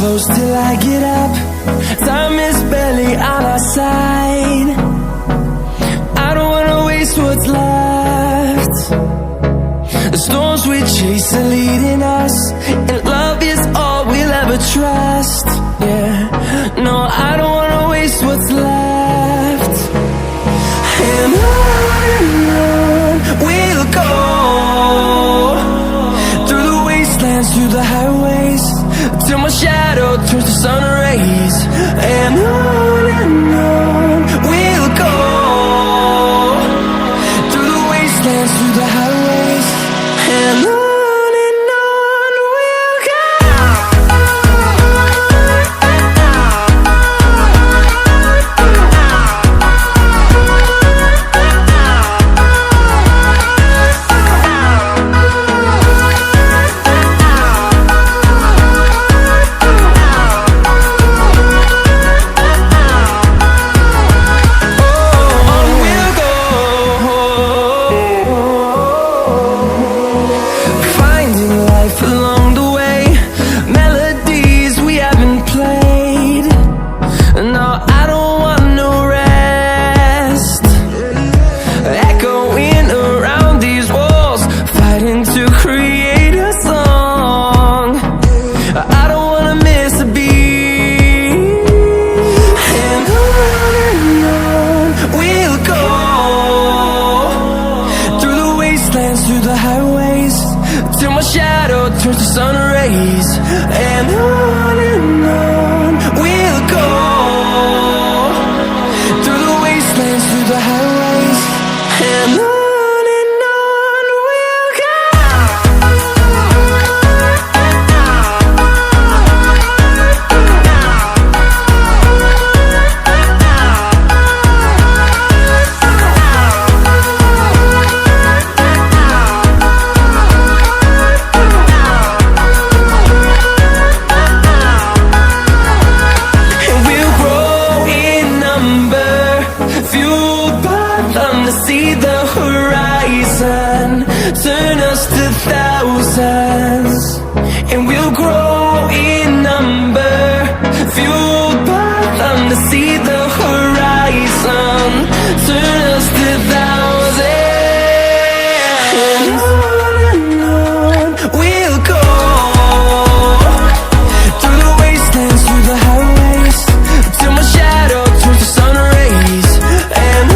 close till I get up. Time is barely on our side. I don't wanna waste what's left. The storms we chase are leading us, and love is all we'll ever trust. Yeah, no, I don't wanna waste what's left. And on we'll go, through the wastelands, through the highways, till my shadow turns to sun rays. And on we'll go, through the wastelands, through the highways, and on we'll go. Through the highways, till my shadow turns to sun rays. And on we'll go, through the wastelands, through the highways, and on we'll go. See the horizon, turn us to thousands, and we'll grow in number, fueled by them to see the horizon, turn us to thousands. And on we'll go, through the wastelands, through the highways, till my shadow turns to sun rays. And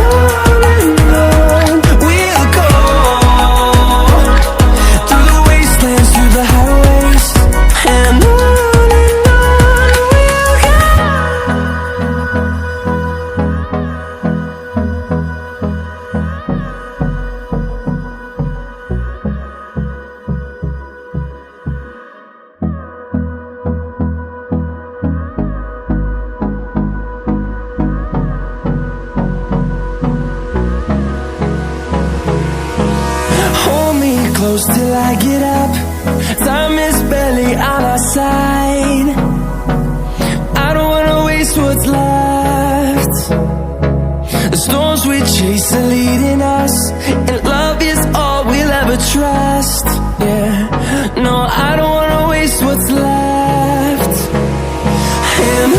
close till I get up. Time is barely on our side. I don't wanna waste what's left. The storms we chase are leading us, and love is all we'll ever trust. Yeah, no, I don't wanna waste what's left. And